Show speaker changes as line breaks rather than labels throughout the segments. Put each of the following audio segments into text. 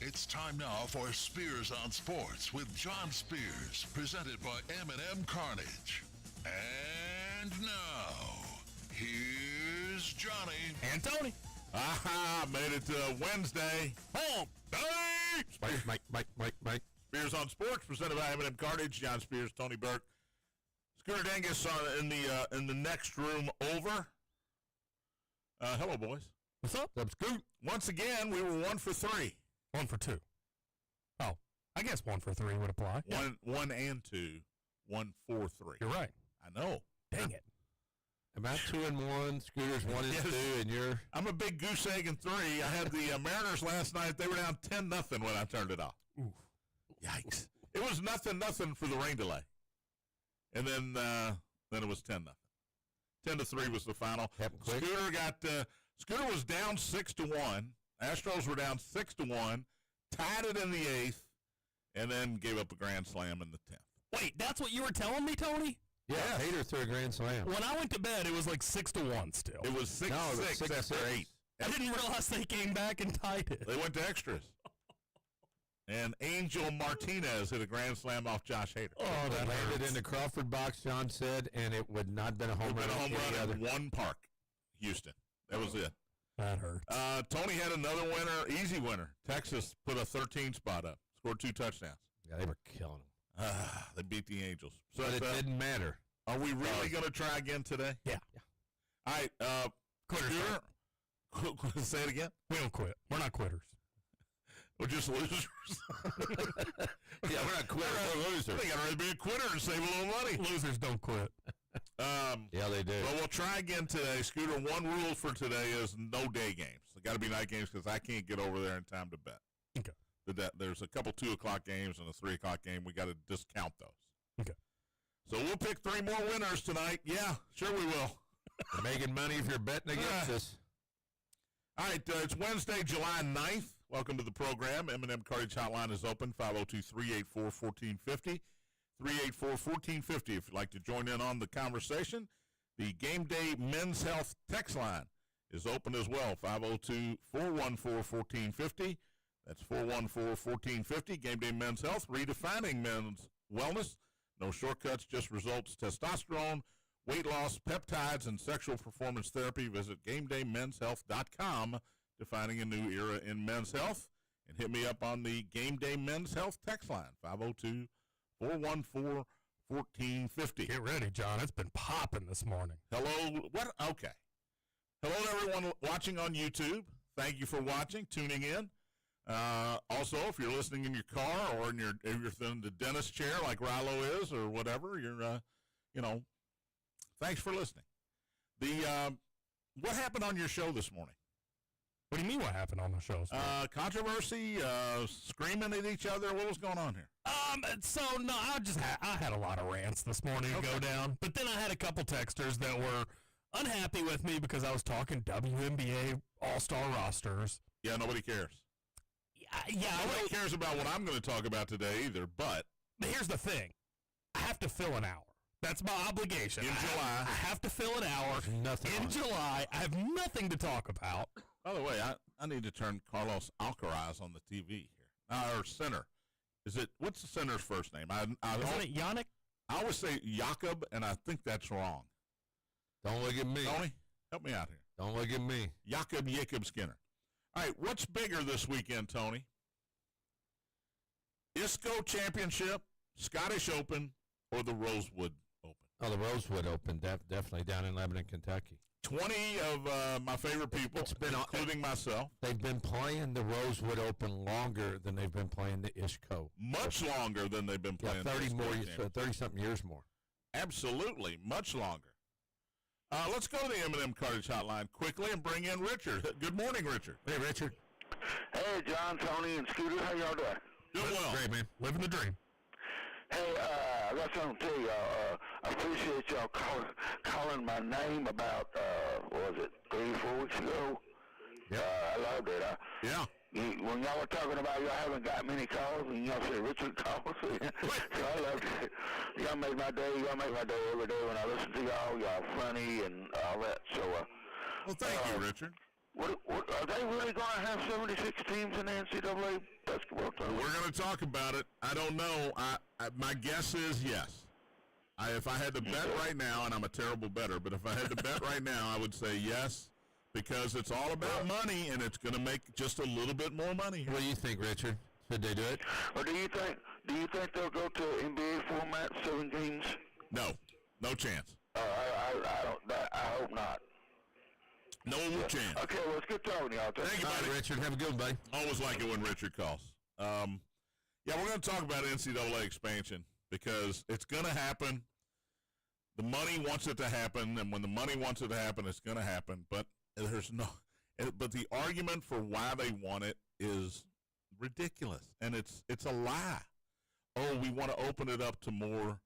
It's time now for Spears on Sports with John Spears, presented by M&M Carnage. And now, here's Johnny.
And Tony.
Made it to Wednesday.
Hump day!
Mike. Spears on Sports, presented by M&M Carnage. John Spears, Tony Burke. Scooter Dangus in the next room over. Hello, boys.
What's up?
What's good?
Once again, we were 1 for 3.
1 for 2. Oh, I guess 1 for 3 would apply.
One and 2. 1 for 3.
You're right.
I know.
Dang it.
I'm at 2 and 1. Scooter's 1 and 2, and you're.
I'm a big goose egg in 3. I had the Mariners last night. They were down 10-0 when I turned it off.
Oof.
Yikes! It was nothing for the rain delay, and then it was 10-0. 10-3 was the final. Scooter was down 6-1. Astros were down 6-1. Tied it in the 8th, and then gave up a grand slam in the 10th.
Wait, that's what you were telling me, Tony?
Yeah, Hader threw a grand slam.
When I went to bed, it was like 6-1 still.
It was 6-6 after 8.
I didn't realize they came back and tied it.
They went to extras. And Angel Martinez hit a grand slam off Josh Hader.
Oh, that
landed
hurts.
in the Crawford box, John said, and it would not have been a home run.
It would have been a home run in one park, Houston. That was it.
That hurts.
Tony had another winner, easy winner. Texas put a 13 spot up, scored 2 touchdowns.
Yeah, they were killing them.
They beat the Angels. So
But it didn't matter.
Are we really going to try again today?
Yeah.
All right.
Quitters.
Say it again.
We don't quit. We're not quitters.
We're just losers.
Yeah, we're not quitters. We're losers.
They got to be a quitter and save a little money.
Losers don't quit.
Yeah, they do.
Well, we'll try again today. Scooter, one rule for today is no day games. They got to be night games because I can't get over there in time to bet.
Okay.
There's a couple 2 o'clock games and a 3 o'clock game. We got to discount those.
Okay.
So we'll pick 3 more winners tonight. Yeah, sure we will.
You're making money if you're betting against us.
All right, it's Wednesday, July 9th. Welcome to the program. M&M Cartage Hotline is open, 502-384-1450. 384-1450 if you'd like to join in on the conversation. The Gameday Men's Health text line is open as well, 502-414-1450. That's 414-1450. Gameday Men's Health, redefining men's wellness. No shortcuts, just results. Testosterone, weight loss, peptides, and sexual performance therapy. Visit GamedayMen'sHealth.com, defining a new era in men's health. And hit me up on the Gameday Men's Health text line, 502-414-1450.
Get ready, John. It's been popping this morning.
Hello. What? Okay. Hello to everyone watching on YouTube. Thank you for watching, tuning in. Also, if you're listening in your car or if you're in the dentist chair like Rilo is or whatever, you're, thanks for listening. What happened on your show this morning?
What do you mean what happened on the show?
Controversy, screaming at each other. What was going on here?
So no, I had a lot of rants this morning go down, but then I had a couple texters that were unhappy with me because I was talking WNBA All-Star rosters.
Yeah, nobody cares.
Yeah.
Nobody cares about what I'm going to talk about today either, but
here's the thing. I have to fill an hour. That's my obligation.
In July.
I have to fill an hour. In July. I have nothing to talk about.
By the way, I need to turn Carlos Alcaraz on the TV here. Our center. What's the center's first name?
Isn't it Yannick?
I always say Jakob, and I think that's wrong.
Don't look at me.
Tony, help me out here.
Don't look at me.
Jakob Skinner. All right, what's bigger this weekend, Tony? ISCO Championship, Scottish Open, or the Rosewood Open?
Oh, the Rosewood Open, definitely down in Lebanon, Kentucky.
20 of my favorite people, including myself.
They've been playing the Rosewood Open longer than they've been playing the ISCO.
Much longer than they've been playing the ISCO.
30-something years more.
Absolutely, much longer. Let's go to the M&M Cartage Hotline quickly and bring in Richard. Good morning, Richard.
Hey, Richard.
Hey, John, Tony, and Scooter. How y'all doing?
Doing well.
Great, man. Living the dream.
Hey, I got something to tell y'all. I appreciate y'all calling my name about, what was it, 3 or 4 weeks ago?
Yeah.
I loved it.
Yeah.
When y'all were talking about y'all haven't got many calls, and y'all said Richard calls, so I loved it. Y'all make my day. Y'all make my day every day when I listen to y'all. Y'all funny and all that. So,
well, thank you, Richard.
What are they really going to have 76 teams in the NCAA basketball tournament?
We're going to talk about it. I don't know. My guess is yes. If I had to bet right now, and I'm a terrible bettor, but if I had to bet right now, I would say yes, because it's all about money, and it's going to make just a little bit more money.
What do you think, Richard? Should they do it?
Or do you think they'll go to NBA format, 7 games?
No chance.
I hope not.
No chance.
Okay, well, let's get talking, y'all.
Thank you,
All
buddy.
right, Richard. Have a good one, buddy.
Always like it when Richard calls. Yeah, we're going to talk about NCAA expansion because it's going to happen. The money wants it to happen, and when the money wants it to happen, it's going to happen. But but the argument for why they want it is ridiculous, and it's a lie. Oh, we want to open it up to more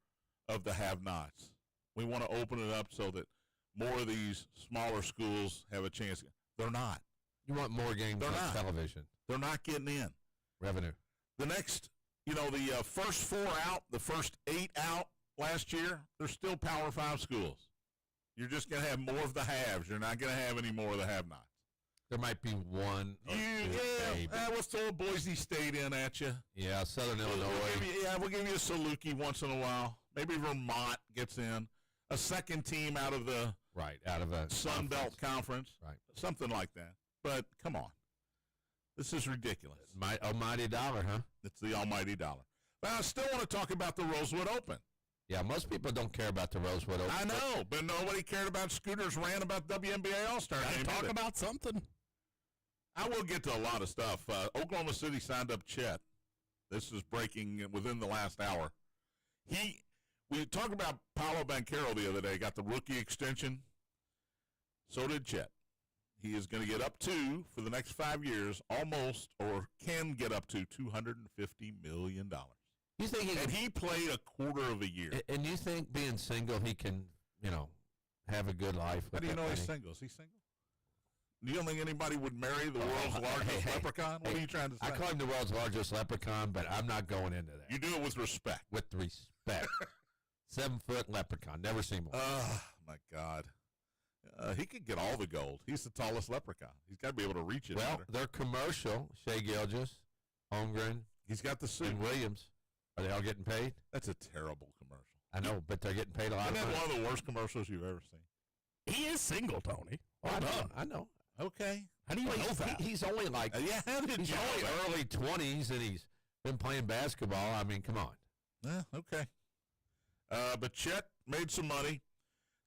of the have-nots. We want to open it up so that more of these smaller schools have a chance. They're not.
You want more games on television.
They're not getting in.
Revenue.
The next, the first 4 out, the first 8 out last year, they're still Power 5 schools. You're just going to have more of the haves. You're not going to have any more of the have-nots.
There might be one or two.
We'll throw Boise State in at you.
Yeah, Southern Illinois.
We'll give you a Saluki once in a while. Maybe Vermont gets in. A second team out of the Sun Belt Conference.
Right.
Something like that. But come on. This is ridiculous.
My almighty dollar, huh?
It's the almighty dollar. But I still want to talk about the Rosewood Open.
Yeah, most people don't care about the Rosewood Open.
I know, but nobody cared about Scooter's rant about WNBA All-Star Game.
Talk about something.
I will get to a lot of stuff. Oklahoma City signed up Chet. This is breaking within the last hour. We talked about Paolo Banchero the other day, got the rookie extension. So did Chet. He is going to get up to, for the next 5 years, almost, or can get up to $250 million.
You think
and he played a quarter of a year.
And you think being single, he can, have a good life?
How do you know he's single? Is he single? You don't think anybody would marry the world's largest leprechaun? What are you trying to say?
I call him the world's largest leprechaun, but I'm not going into that.
You do it with respect.
With respect. 7-foot leprechaun. Never seen one.
Oh, my God. He could get all the gold. He's the tallest leprechaun. He's got to be able to reach it.
Well, their commercial, Shea Gilgis, Holmgren.
He's got the suit.
And Williams. Are they all getting paid?
That's a terrible commercial.
I know, but they're getting paid a lot of money.
Isn't that one of the worst commercials you've ever seen?
He is single, Tony.
I know.
Okay.
How do you know that?
He's only like
he's
only early 20s, and he's been playing basketball. I mean, come on.
Okay. But Chet made some money.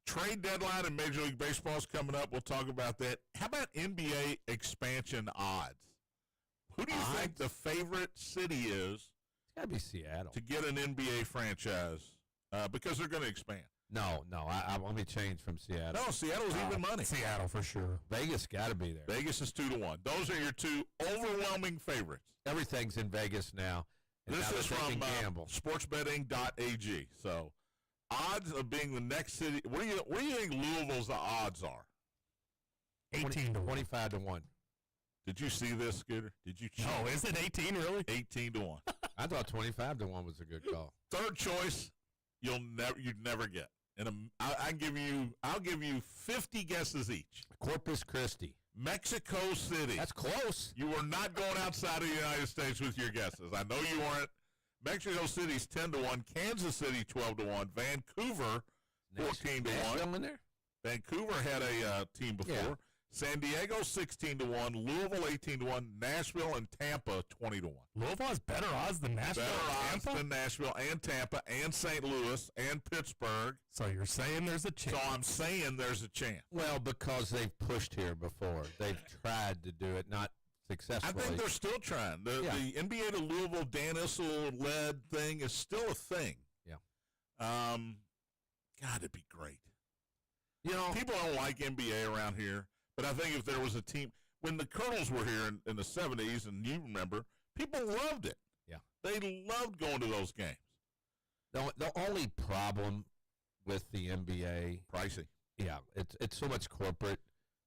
Trade deadline in Major League Baseball is coming up. We'll talk about that. How about NBA expansion odds? Who do you think the favorite city is?
It's got to be Seattle.
To get an NBA franchise because they're going to expand.
No. Let me change from Seattle.
No, Seattle's even money.
Seattle for sure.
Vegas got to be there.
Vegas is 2-1. Those are your two overwhelming favorites.
Everything's in Vegas now.
This is from sportsbetting.ag. So, odds of being the next city. What do you think Louisville's odds are?
18 to
25 to 1.
Did you see this, Scooter? Did you?
No, is it 18 really?
18 to 1.
I thought 25 to 1 was a good call.
Third choice, you'd never get. I'll give you 50 guesses each.
Corpus Christi,
Mexico City.
That's close.
You were not going outside of the United States with your guesses. I know you weren't. Mexico City's 10 to 1. Kansas City 12 to 1. Vancouver 14 to 1.
In there?
Vancouver had a team before.
Yeah.
San Diego 16 to 1. Louisville 18 to 1. Nashville and Tampa 20 to 1.
Louisville has better odds than Nashville.
Better odds
Tampa?
than Nashville and Tampa and St. Louis and Pittsburgh.
So you're saying there's a chance?
So I'm saying there's a chance.
Well, because they've pushed here before. They've tried to do it, not successfully.
I think they're still trying. The NBA to Louisville Dan Issel-led thing is still a thing.
Yeah.
God, it'd be great. People don't like NBA around here, but I think if there was a team, when the Colonels were here in the 70s, and you remember, people loved it.
Yeah.
They loved going to those games.
The only problem with the NBA,
pricey.
Yeah, it's so much corporate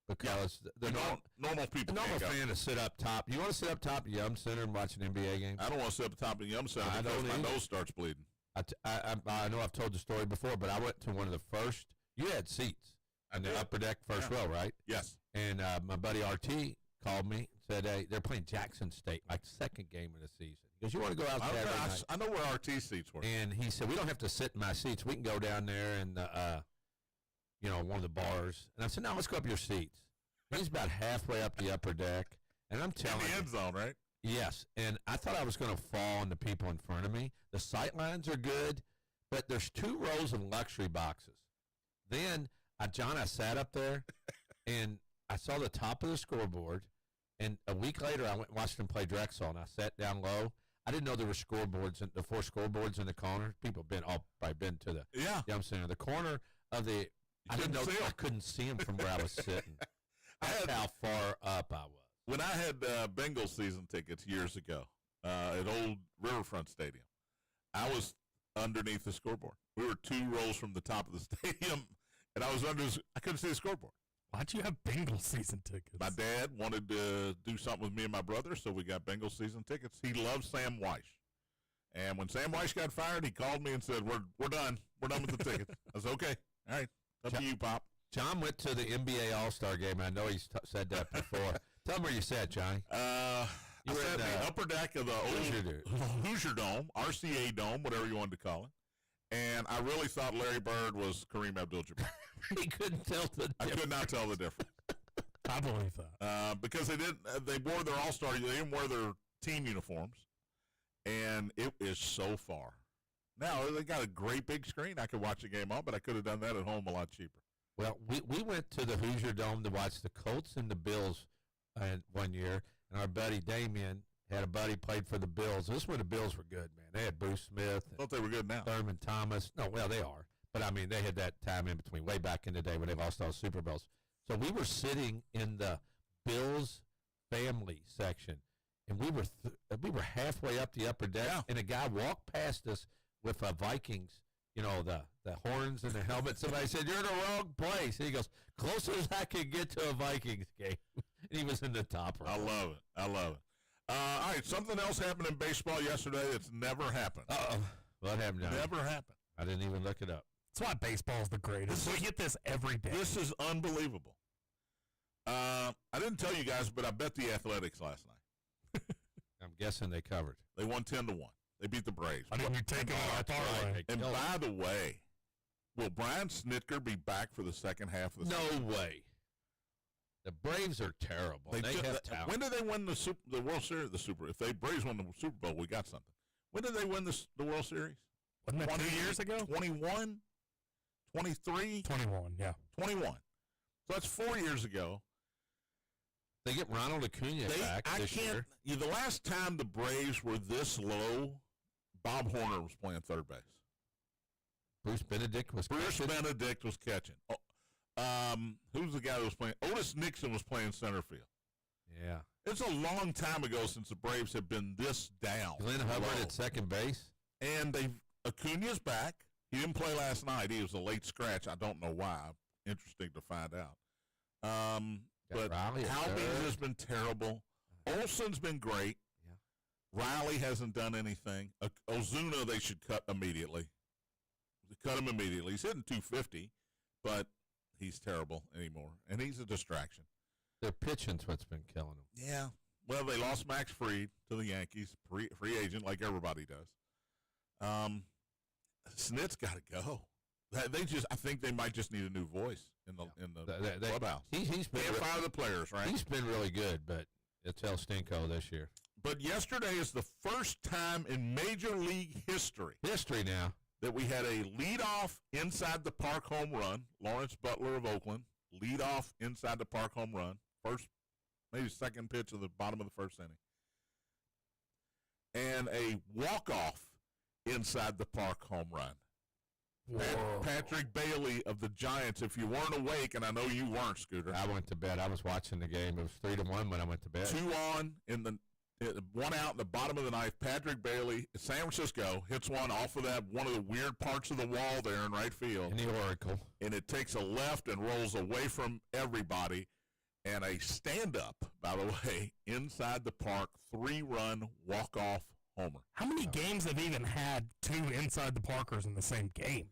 because the
normal people.
The normal fan to sit up top. You want to sit up top at Yum Center and watch an NBA game?
I don't want to sit up top at Yum Center because my nose starts bleeding.
I know I've told the story before, but I went to one of the first. You had seats. in the upper deck first row, right?
Yes.
And my buddy RT called me and said, hey, they're playing Jackson State, like second game of the season. He goes, you want to go out there?
I know where RT seats were.
And he said, we don't have to sit in my seats. We can go down there and, one of the bars. And I said, no, let's go up your seats. He's about halfway up the upper deck. And I'm telling you.
In the end zone, right?
Yes. And I thought I was going to fall on the people in front of me. The sight lines are good, but there's 2 rows of luxury boxes. Then, John, I sat up there, and I saw the top of the scoreboard. And a week later, I went and watched them play Drexel, and I sat down low. I didn't know there were scoreboards, the 4 scoreboards in the corner. People have probably been to the,
yeah.
You know what I'm saying, the corner of the, I didn't know, I couldn't see them from where I was sitting. That's how far up I was.
When I had Bengals season tickets years ago at old Riverfront Stadium, I was underneath the scoreboard. We were 2 rows from the top of the stadium, and I couldn't see the scoreboard.
Why'd you have Bengals season tickets?
My dad wanted to do something with me and my brother, so we got Bengals season tickets. He loves Sam Weish. And when Sam Weish got fired, he called me and said, we're done. We're done with the tickets. I said, okay. All right. Up to you, Pop.
John went to the NBA All-Star game. I know he's said that before. Tell him where you sat, Johnny.
You were at the upper deck of the old Hoosier Dome, RCA Dome, whatever you wanted to call it. And I really thought Larry Bird was Kareem Abdul-Jabbar.
He couldn't tell the difference.
I could not tell the difference.
I believe that.
Because they wore their All-Star, they didn't wear their team uniforms. And it is so far. Now, they got a great big screen. I could watch the game on, but I could have done that at home a lot cheaper.
Well, we went to the Hoosier Dome to watch the Colts and the Bills one year, and our buddy Damien had a buddy played for the Bills. This is when the Bills were good, man. They had Bruce Smith.
I thought they were good now.
Thurman Thomas. No, well, they are. But, I mean, they had that time in between, way back in the day when they lost all the Super Bowls. So we were sitting in the Bills family section, and we were halfway up the upper deck, and a guy walked past us with Vikings, the horns and the helmet. Somebody said, you're in the wrong place. And he goes, closest as I could get to a Vikings game. And he was in the top row.
I love it. All right, something else happened in baseball yesterday that's never happened.
Uh-oh. What happened, John?
Never happened.
I didn't even look it up.
That's why baseball's the greatest. We get this every day.
This is unbelievable. I didn't tell you guys, but I bet the Athletics last night.
I'm guessing they covered.
They won 10-1. They beat the Braves.
I didn't take on our parlay.
And by the way, will Brian Snitker be back for the second half of the season?
No way. The Braves are terrible. They have talent.
When did they win the World Series? If they Braves won the Super Bowl, we got something. When did they win the World Series?
Wasn't that 2 years ago?
21? 23?
21, yeah.
21. So that's 4 years ago.
They get Ronald Acuna back this year.
The last time the Braves were this low, Bob Horner was playing third base.
Bruce Benedict was
catching. Who's the guy that was playing? Otis Nixon was playing center field.
Yeah.
It's a long time ago since the Braves have been this down.
Glenn Hubbard at second base.
And Acuna's back. He didn't play last night. He was a late scratch. I don't know why. Interesting to find out. But Albies has been terrible. Olson's been great. Yeah. Riley hasn't done anything. Ozuna they should cut immediately. Cut him immediately. He's hitting 250, but he's terrible anymore, and he's a distraction.
Their pitching's what's been killing them.
Yeah. Well, they lost Max Fried to the Yankees, free agent, like everybody does. Snit's got to go. I think they might just need a new voice in the clubhouse.
He's been
fire the players, right?
He's been really good, but it's El Stinko this year.
But yesterday is the first time in Major League history
now
that we had a leadoff inside the park home run. Lawrence Butler of Oakland, leadoff inside the park home run. First, maybe second pitch of the bottom of the first inning. And a walk-off inside the park home run. Patrick Bailey of the Giants. If you weren't awake, and I know you weren't, Scooter.
I went to bed. I was watching the game. It was 3-1 when I went to bed.
2 on one out in the bottom of the ninth. Patrick Bailey, San Francisco, hits one off of one of the weird parts of the wall there in right field.
In the Oracle.
And it takes a left and rolls away from everybody. And a stand-up, by the way, inside the park, 3-run walk-off homer.
How many games have even had 2 inside the parkers in the same game?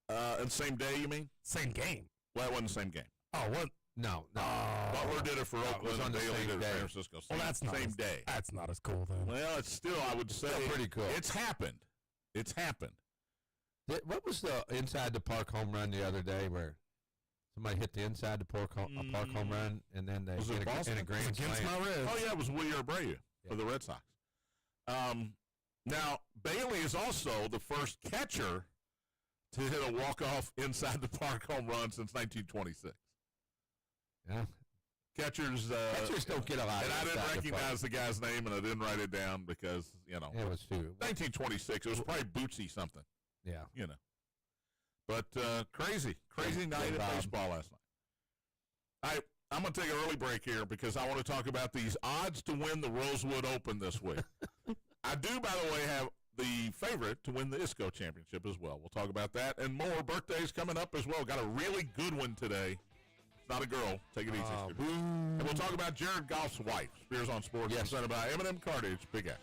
And same day, you mean?
Same game.
Well, it wasn't the same game.
Oh, what?
No.
Butler did it for
it was
Oakland,
on
and
the
Bailey
same
did it
day.
for San Francisco.
Well, that's not
same
as,
day.
That's not as cool then.
Well, it's still, I would say,
Still pretty cool.
It's happened. It's happened.
What was the inside the park home run the other day where somebody hit the inside the park home run and then they
Was it
hit
Boston?
in a grand
Against
slam?
my Reds.
Oh, yeah, it was Willie Abreu for the Red Sox. Now, Bailey is also the first catcher to hit a walk-off inside the park home run since 1926.
Yeah.
Catchers
don't get a lot.
And I didn't
inside the park.
recognize the guy's name, and I didn't write it down because,
It was too.
1926. It was probably Bootsy something,
Yeah.
But crazy night
Bob.
at baseball last night. I'm going to take an early break here because I want to talk about these odds to win the Rosewood Open this week. I do, by the way, have the favorite to win the ISCO championship as well. We'll talk about that and more. Birthdays coming up as well. Got a really good one today. It's not a girl. Take it easy. And we'll talk about Jared Goff's wife. Spears on Sports, presented by M&M Cartage. Big X.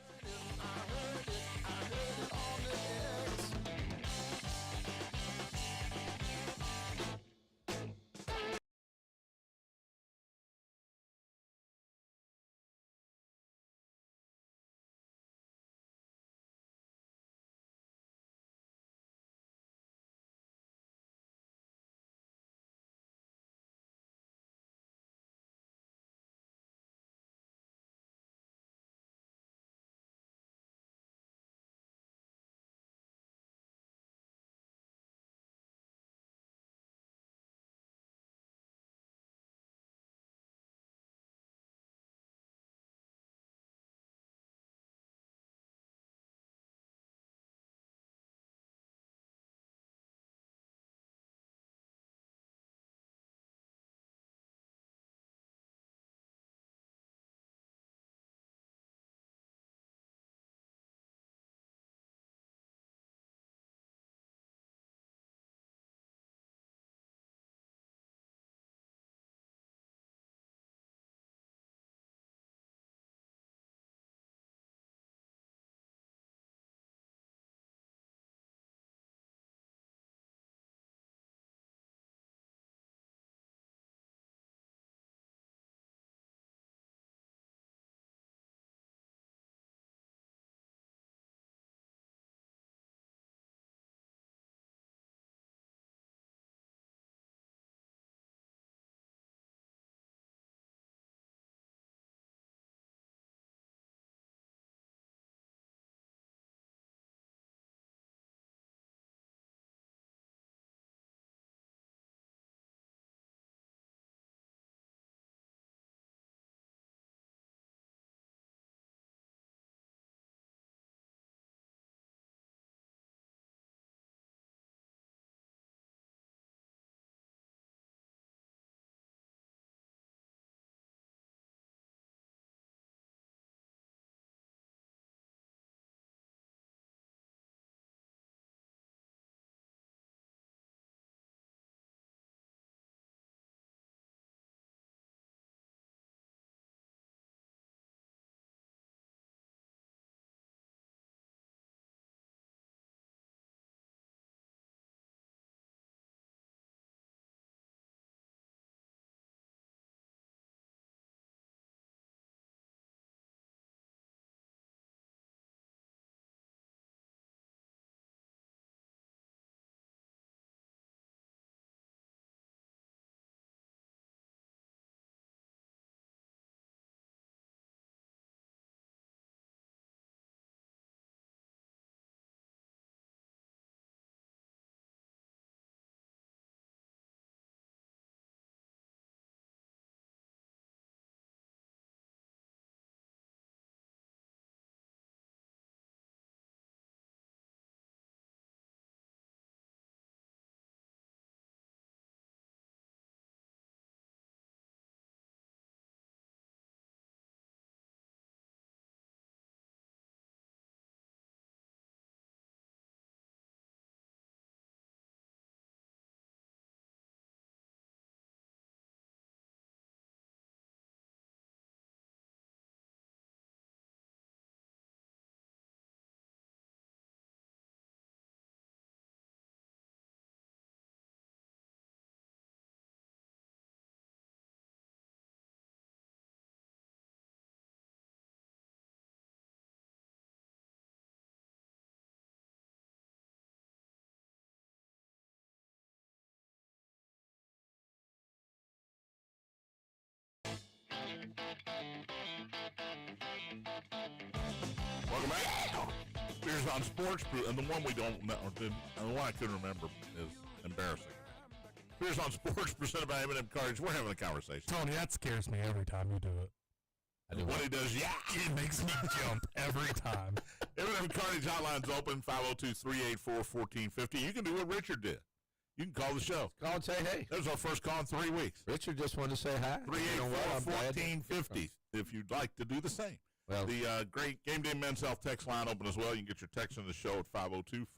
Welcome back. Spears on Sports, and the one we don't know, and the one I couldn't remember is embarrassing. Spears on Sports, presented by M&M Cartage. We're having a conversation.
Tony, that scares me every time you do it.
When he does, yeah.
It makes me jump every time.
M&M Cartage hotline's open, 502-384-1450. You can do what Richard did. You can call the show.
Call and say hey.
That was our first call in 3 weeks.
Richard just wanted to say hi.
384-1450 if you'd like to do the same.
Well,
The great Game Day Men's Health text line open as well. You can get your text in the show at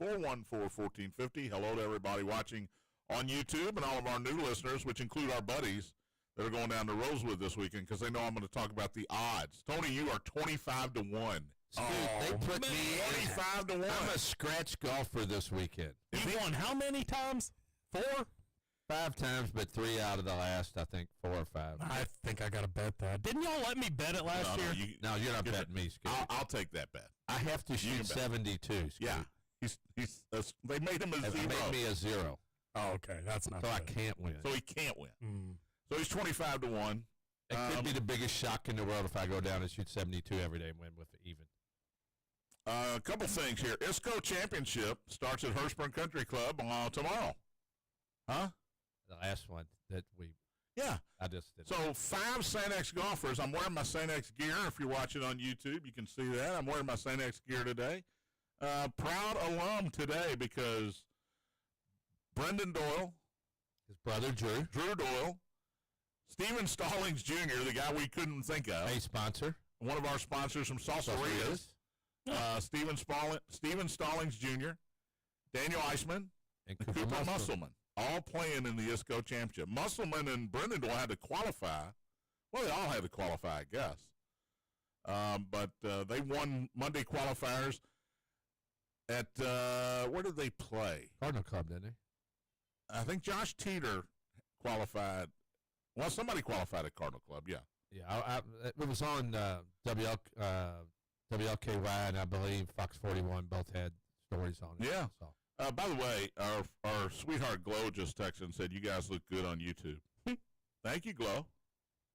502-414-1450. Hello to everybody watching on YouTube and all of our new listeners, which include our buddies that are going down to Rosewood this weekend because they know I'm going to talk about the odds. Tony, you are 25 to 1.
They put me
25 to 1.
I'm a scratch golfer this weekend.
You won how many times? 4?
5 times, but 3 out of the last, I think, 4 or 5.
I think I got to bet that. Didn't y'all let me bet it last year?
No, you're not betting me, Scoot.
I'll take that bet.
I have to shoot 72, Scoot.
Yeah. They made him a 0.
They made me a 0.
Oh, okay. That's not
So
bad.
I can't win.
So he can't win.
Mm.
So he's 25 to 1.
It could be the biggest shock in the world if I go down and shoot 72 every day and win with it even.
A couple things here. ISCO Championship starts at Hurstburn Country Club tomorrow. Huh?
The last one that
Yeah.
I just did.
So 5 St. X golfers. I'm wearing my St. X gear. If you're watching on YouTube, you can see that. I'm wearing my St. X gear today. Proud alum today because Brendan Doyle,
His brother, Drew
Doyle, Stephen Stallings Jr., the guy we couldn't think of,
a sponsor.
one of our sponsors from Salsaritas, Stephen Stallings Jr., Daniel Eisman,
And
and Cooper Musselman, all playing in the ISCO Championship. Musselman and Brendan Doyle had to qualify. Well, they all had to qualify, I guess. But they won Monday qualifiers at, where did they play?
Cardinal Club, didn't they?
I think Josh Teeter qualified. Well, somebody qualified at Cardinal Club, yeah.
Yeah, it was on WLKY, and I believe Fox 41 both had stories on it.
Yeah.
So.
By the way, our sweetheart Glow just texted and said, you guys look good on YouTube. Thank you, Glow.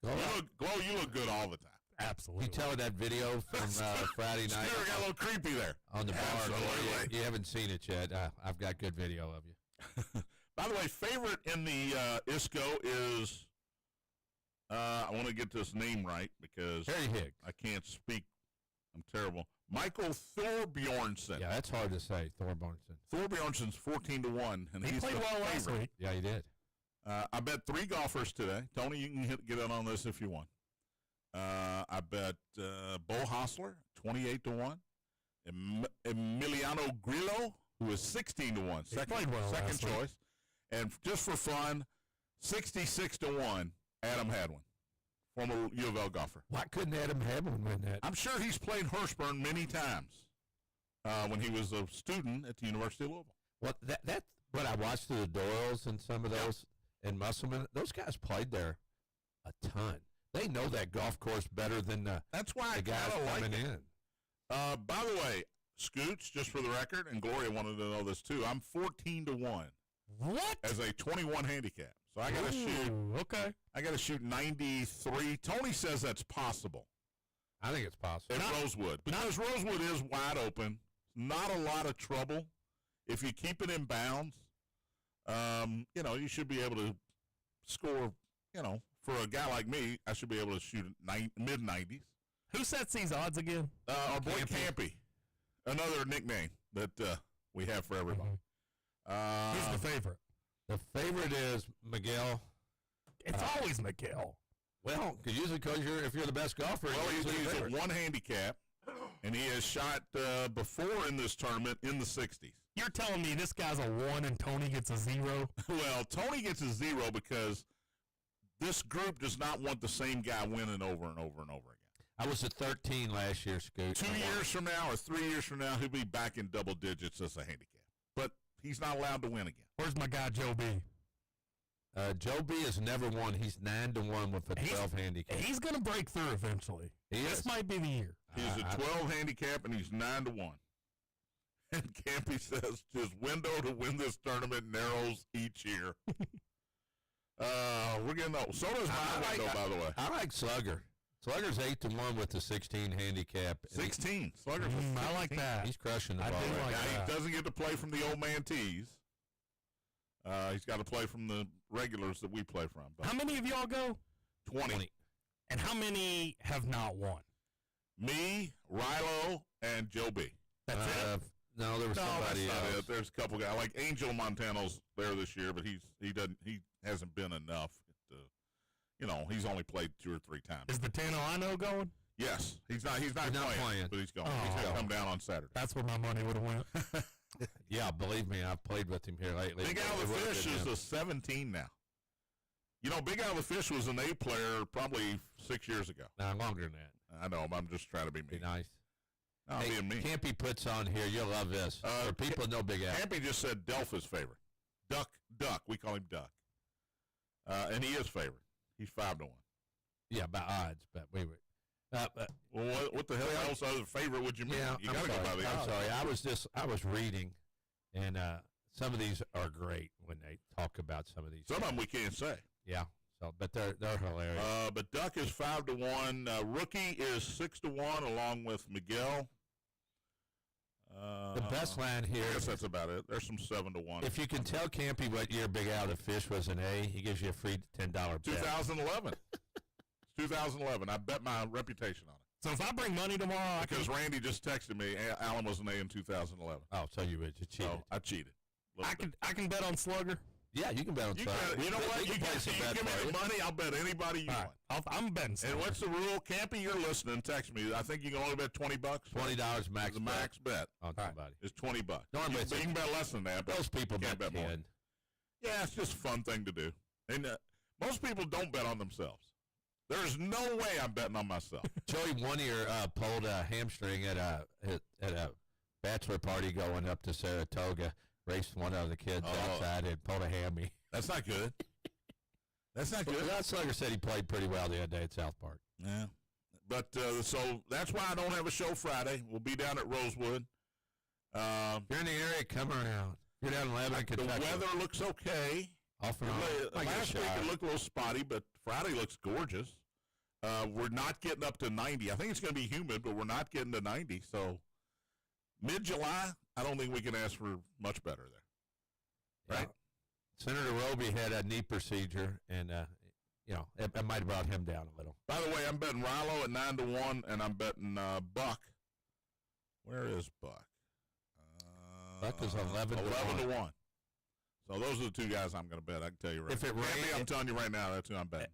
Glow, you look good all the time.
Absolutely.
You tell her that video from Friday night
Spirit got a little creepy there.
on the bar.
Absolutely.
You haven't seen it yet. I've got good video of you.
By the way, favorite in the ISCO is, I want to get this name right because
Harry Higgs.
I can't speak. I'm terrible. Michael Thorbjornsen.
Yeah, that's hard to say, Thorbjornsen.
Thorbjornsen's 14 to 1, and
He
he's
played
the
well last
favorite.
week.
Yeah, he did.
I bet 3 golfers today. Tony, you can get in on this if you want. I bet Bo Hostler, 28 to 1. Emiliano Grillo, who is 16 to 1.
He played well
second
last week.
choice. And just for fun, 66 to 1, Adam Hadwin, former U of L golfer.
Why couldn't Adam Hamlin win that?
I'm sure he's played Hurstburn many times when he was a student at the University of Louisville.
Well, that what I watched through the Doyles and some of those and Musselman, those guys played there a ton. They know that golf course better than
That's why I
the guys
kind of like
coming
it.
in.
By the way, Scoots, just for the record, and Gloria wanted to know this too, I'm 14 to 1
What?
as a 21 handicap. So I got to shoot.
Okay.
I got to shoot 93. Tony says that's possible
I think it's possible.
at Rosewood because Rosewood is wide open. Not a lot of trouble if you keep it in bounds. You should be able to score. For a guy like me, I should be able to shoot mid-90s.
Who sets these odds again?
Our boy Campy, another nickname that we have for everybody.
He's the favorite.
The favorite is Miguel.
It's always Miguel.
Well, usually because if you're the best golfer,
Well,
you're usually the
he's
favorite.
at 1 handicap, and he has shot before in this tournament in the 60s.
You're telling me this guy's a 1 and Tony gets a 0?
Well, Tony gets a 0 because this group does not want the same guy winning over and over and over again.
I was at 13 last year, Scoot.
2 years from now or 3 years from now, he'll be back in double digits as a handicap. But he's not allowed to win again.
Where's my guy Joe B?
Joe B has never won. He's 9 to 1 with a 12 handicap.
He's going to break through eventually. This might be the year.
He's a 12 handicap, and he's 9 to 1. And Campy says his window to win this tournament narrows each year. We're getting old. So does my window, by the way.
I like Slugger. Slugger's 8-1 with the 16 handicap.
16. Slugger's
I like that.
He's crushing the
I
ball.
do
right
like
now.
that.
He doesn't get to play from the old man tees. He's got to play from the regulars that we play from. But
How many of y'all go?
20.
And how many have not won?
Me, Rilo, and Joe B.
That's it.
No, there was
No,
somebody
that's not
else.
it. There's a couple guys like Angel Montano's there this year, but he hasn't been enough. He's only played 2 or 3 times.
Is the Tano I know going?
Yes, he's not
not playing.
but he's going.
Oh.
He's going to come down on Saturday.
That's where my money would have went.
Yeah, believe me, I've played with him here lately.
Big Al the Fish is a 17 now. Big Al the Fish was an A player probably 6 years ago.
No, longer than that.
I know, but I'm just trying to be
Be
mean.
nice.
No, I'm being mean.
Campy puts on here. You'll love this. For people that know Big Al.
Campy just said Delph is favorite. Duck. We call him Duck. And he is favorite. He's 5-1.
Yeah, by odds, but we were.
Well, what the hell else other favorite would you mean?
Yeah,
You
I'm
got to go
sorry.
by the
I'm
odds.
sorry. I was reading, and some of these are great when they talk about some of these.
Some of them we can't say.
Yeah. So, but they're hilarious.
But Duck is 5-1. Rookie is 6-1, along with Miguel.
The best line here.
I guess that's about it. There's some 7-1.
If you can tell Campy what year Big Al the Fish was an A, he gives you a free $10 bet.
2011. It's 2011. I bet my reputation on it.
So if I bring money tomorrow,
Because Randy just texted me, Allen was an A in 2011.
Oh, so you cheated.
So I cheated.
I can bet on Slugger.
Yeah, you can bet on
You,
Slugger.
you know what?
We
You
can play some bet
give me
for
the
you.
money, I'll bet anybody you
All
want.
right, I'm betting
And
Slugger.
what's the rule? Campy, you're listening. Text me. I think you can only bet $20.
$20 max.
The max bet
on somebody.
is $20.
Normally
you can bet less than that. But
Those people
you can't
bet
bet more.
10.
Yeah, it's just a fun thing to do. And most people don't bet on themselves. There's no way I'm betting on myself.
Joey one year pulled a hamstring at a bachelor party going up to Saratoga. Raced one of the kids outside and pulled a hammy.
That's not good. That's not good.
That Slugger said he played pretty well the other day at South Park.
Yeah. But so that's why I don't have a show Friday. We'll be down at Rosewood.
If you're in the area, come around. You're down in Lebanon,
The
Kentucky.
weather looks okay.
Off and on. Might get a
Last week
shower.
it looked a little spotty, but Friday looks gorgeous. We're not getting up to 90. I think it's going to be humid, but we're not getting to 90. So mid-July, I don't think we can ask for much better there. Right?
Yeah. Senator Roby had a knee procedure, and it might have brought him down a little.
By the way, I'm betting Rilo at 9-1, and I'm betting Buck. Where is Buck?
Buck is 11 to
1. So those are the 2 guys I'm going to bet. I can tell you right
If
now.
it rains-
I'm telling you right now, that's who I'm betting.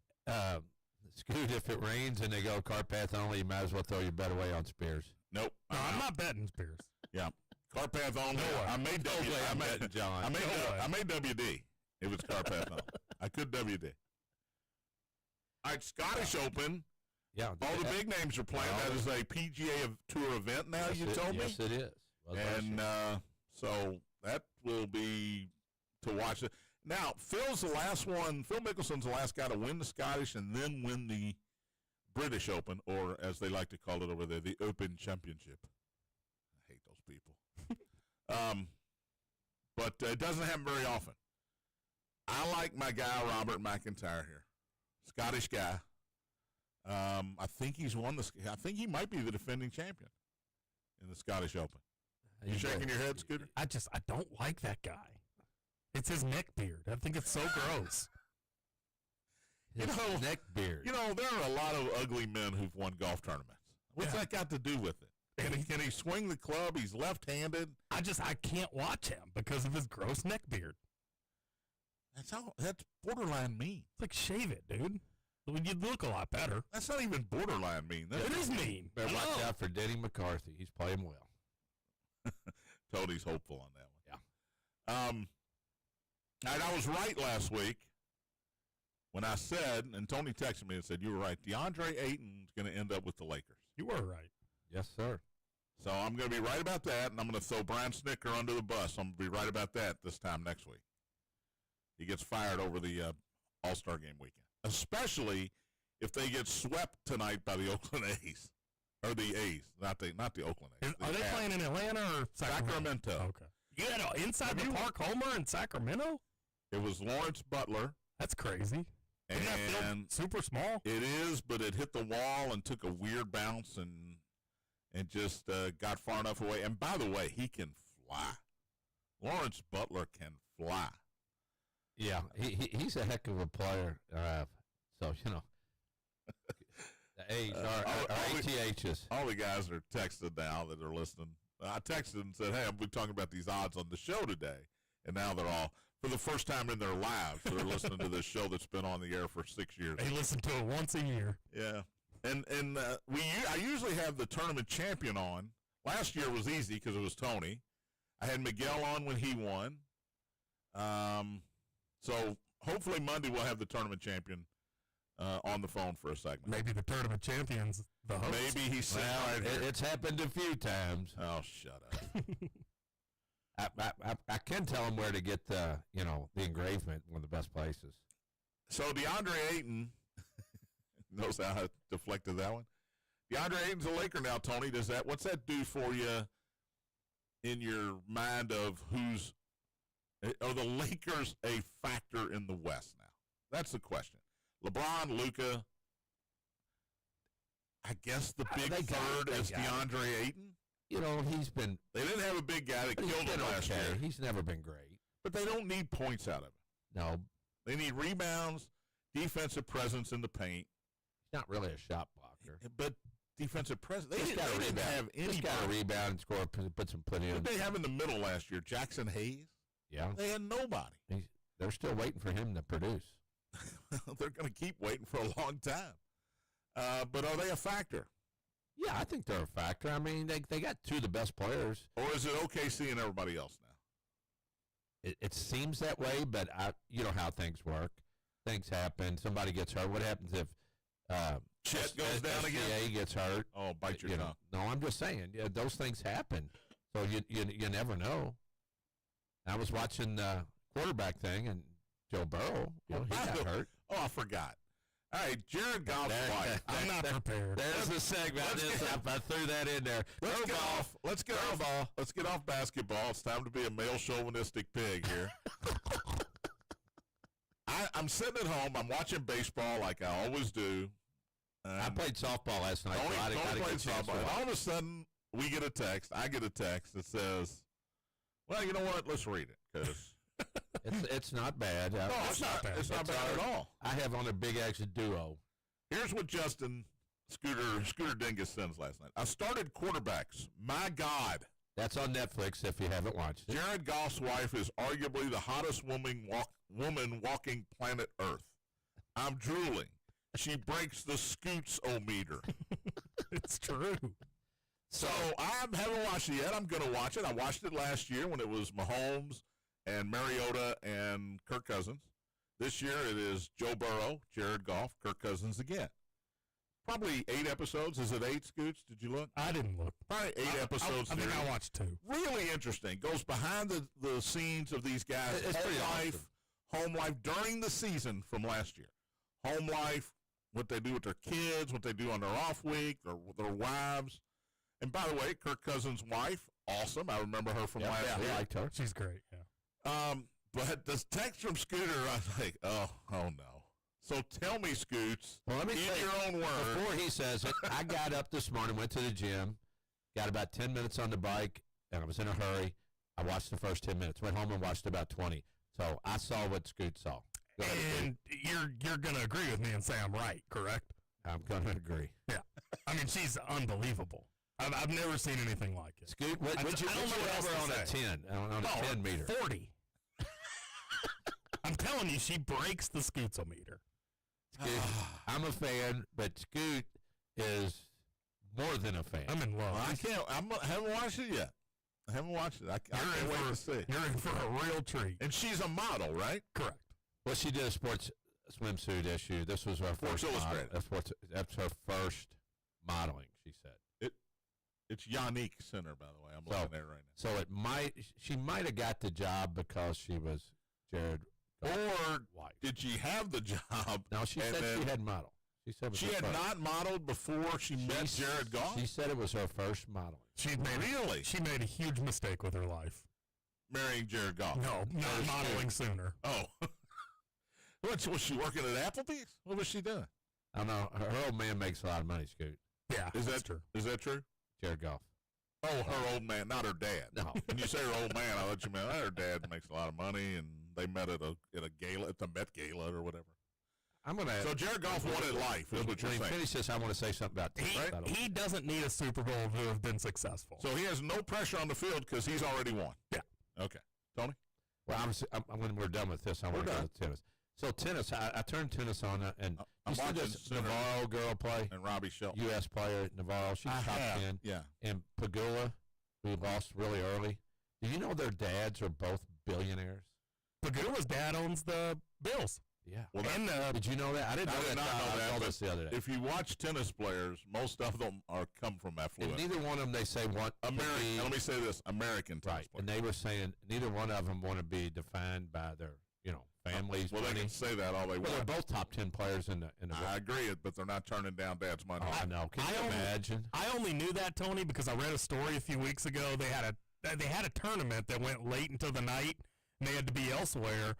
Scoot, if it rains and they go car path only, you might as well throw your bet away on Spears.
Nope.
No, I'm
out.
not betting Spears.
Yeah. Car path only.
No way.
I made W.
way
I
I'm
made,
betting John.
I made,
No way.
I made WD. It was car path only. I could WD. All right, Scottish Open.
Yeah.
All the big names are playing.
All
That is a PGA Tour event now, you told me?
Yes, it is. Well,
And so that will be to watch it. Now, Phil's the last one. Phil Mickelson's the last guy to win the Scottish and then win the British Open, or as they like to call it over there, the Open Championship. I hate those people. But it doesn't happen very often. I like my guy, Robert McIntyre here. Scottish guy. I think he's won the. I think he might be the defending champion in the Scottish Open. You shaking your head, Scooter?
I don't like that guy. It's his neck beard. I think it's so gross.
his neck beard.
You know, there are a lot of ugly men who've won golf tournaments. What's
Yeah.
that got to do with it? Can he swing the club? He's left-handed.
I can't watch him because of his gross neck beard.
That's borderline mean.
It's like, shave it, dude. You'd look a lot better.
That's not even borderline mean. That's
It is mean.
Better
I
watch
know.
out for Denny McCarthy. He's playing well.
Tody's hopeful on that one. Yeah. And I was right last week when I said, and Tony texted me and said, you were right, DeAndre Ayton's going to end up with the Lakers.
You were right.
Yes, sir.
So I'm going to be right about that, and I'm going to throw Brian Snicker under the bus. I'm going to be right about that this time next week. He gets fired over the All-Star Game weekend, especially if they get swept tonight by the Oakland A's. Or the A's, not the Oakland A's.
Are they playing in Atlanta or Sacramento?
Sacramento.
Okay. You had an inside the park homer in Sacramento?
It was Lawrence Butler
That's crazy. Isn't that field
And
super small?
it is, but it hit the wall and took a weird bounce and just got far enough away. And by the way, he can fly. Lawrence Butler can fly.
Yeah, he's a heck of a player. So, you know, the A's are ATHs.
All the guys are texting now that are listening. I texted and said, hey, I'll be talking about these odds on the show today. And now they're all, for the first time in their lives, they're listening to this show that's been on the air for 6 years.
They listen to it once a year.
Yeah. And I usually have the tournament champion on. Last year was easy because it was Tony. I had Miguel on when he won. So hopefully Monday we'll have the tournament champion on the phone for a segment.
Maybe the tournament champion's the host.
Maybe he's sitting right here.
It's happened a few times.
Oh, shut up.
I can tell him where to get the engravement, one of the best places.
So DeAndre Ayton knows how I deflected that one. DeAndre Ayton's a Laker now, Tony. What's that do for you in your mind of are the Lakers a factor in the West now? That's the question. LeBron, Luka, I guess the big third is DeAndre Ayton.
You know,
They didn't have a big guy that killed him last year.
He's never been great.
But they don't need points out of him.
No.
They need rebounds, defensive presence in the paint.
He's not really a shot blocker.
But defensive presence. They
He's
didn't have any.
He's got to rebound and score, put some put in.
What did they have in the middle last year? Jackson Hayes?
Yeah.
They had nobody.
They're still waiting for him to produce.
They're going to keep waiting for a long time. But are they a factor?
Yeah, I think they're a factor. I mean, they got two of the best players.
Or is it OKC and everybody else now?
It seems that way, but you know how things work. Things happen. Somebody gets hurt. What happens if
Chet goes down again?
SGA gets hurt.
Oh, bite your tongue.
No, I'm just saying. Yeah, those things happen. So you never know. I was watching the quarterback thing, and Joe Burrow, he got hurt.
Oh, I forgot. All right, Jared Goff's wife.
I'm not prepared.
There's the segment. I threw that in there.
Let's get off basketball. It's time to be a male chauvinistic pig here. I'm sitting at home. I'm watching baseball like I always do.
I played softball last night.
Tony played softball. And all of a sudden, we get a text. I get a text that says, well, you know what? Let's read it because
it's not bad.
No, it's not bad. It's not bad at all.
I have on a Big Action duo.
Here's what Justin Scooter Dingus sends last night. I started quarterbacks. My God.
That's on Netflix if you haven't watched it.
Jared Goff's wife is arguably the hottest woman walking planet Earth. I'm drooling. She breaks the scoots-o-meter.
It's true.
So I haven't watched it yet. I'm going to watch it. I watched it last year when it was Mahomes and Mariota and Kirk Cousins. This year it is Joe Burrow, Jared Goff, Kirk Cousins again. Probably 8 episodes. Is it 8, Scoots? Did you look?
I didn't look.
Probably 8 episodes.
I think I watched 2.
Really interesting. Goes behind the scenes of these guys.
It's pretty awesome.
Home life during the season from last year. Home life, what they do with their kids, what they do on their off week, their wives. And by the way, Kirk Cousins' wife, awesome. I remember her from last year.
I liked her.
She's great, yeah.
But this text from Scooter, I was like, oh no. So tell me, Scoots,
well, let me
in
say,
your own words.
Before he says it, I got up this morning, went to the gym, got about 10 minutes on the bike, and I was in a hurry. I watched the first 10 minutes, went home and watched about 20. So I saw what Scoot saw. Go ahead,
And you're going to agree with me and say I'm right, correct?
I'm going to agree.
Yeah. I mean, she's unbelievable. I've never seen anything like it.
Scoot, what'd you
I don't know what else
over
to
on a
say.
10, on a 10 meter?
40. I'm telling you, she breaks the Scootsometer.
Scoot, I'm a fan, but Scoot is more than a fan.
I'm in love.
I haven't watched it yet. I haven't watched it. I can't wait to see.
You're in for a real treat.
And she's a model, right?
Correct.
Well, she did a sports swimsuit issue. This was her
Sports
first
Illustrated.
That's her first modeling, she said.
It's Yannick Center, by the way. I'm looking at it right now.
So she might have got the job because she was Jared Goff's
Or
wife.
did she have the job?
No, she
and
said
then
she had modeled. She said it was
She
her
had
first.
not modeled before she met Jared Goff?
She said it was her first modeling.
She made a huge mistake with her life.
Marrying Jared Goff.
No, not modeling sooner.
Oh. What was she working at Applebee's? What was she doing?
I don't know. Her old man makes a lot of money, Scoot.
Yeah,
Is
true.
Is that true?
Jared Goff.
Oh, her old man, not her dad.
No.
When you say her old man, I let you know her dad makes a lot of money, and they met at a gala, at the Met Gala or whatever.
I'm gonna.
So Jared Goff wanted life, is what you're
when he
saying.
finishes this, I want to say something about this.
He doesn't need a Super Bowl to have been successful.
So he has no pressure on the field because he's already won.
Yeah.
Okay. Tony?
Well, when we're done with this, I want to go to tennis. So tennis, I turned tennis on, and
I'm
you see
watching
this
Sinner
Navarro girl play,
and Robbie Shelton.
U.S. player Navarro. She's top 10.
Yeah.
And Pagula, who lost really early. Do you know their dads are both billionaires?
Pagula's dad owns the Bills.
Yeah.
Well,
did you know that? I didn't know
did
that.
not know
I
that,
saw
but
this the other day.
if you watch tennis players, most of them come from
And
affluent.
neither one of them, they say, want to
American.
be,
Let me say this: American tennis
right.
players.
And they were saying neither one of them want to be defined by their, families.
Well, they
money.
can say that all they
Well, they're
want.
both top 10 players in the.
I agree, but they're not turning down Dad's money.
I know. Can you imagine?
I only knew that, Tony, because I read a story a few weeks ago. They had a tournament that went late into the night, and they had to be elsewhere.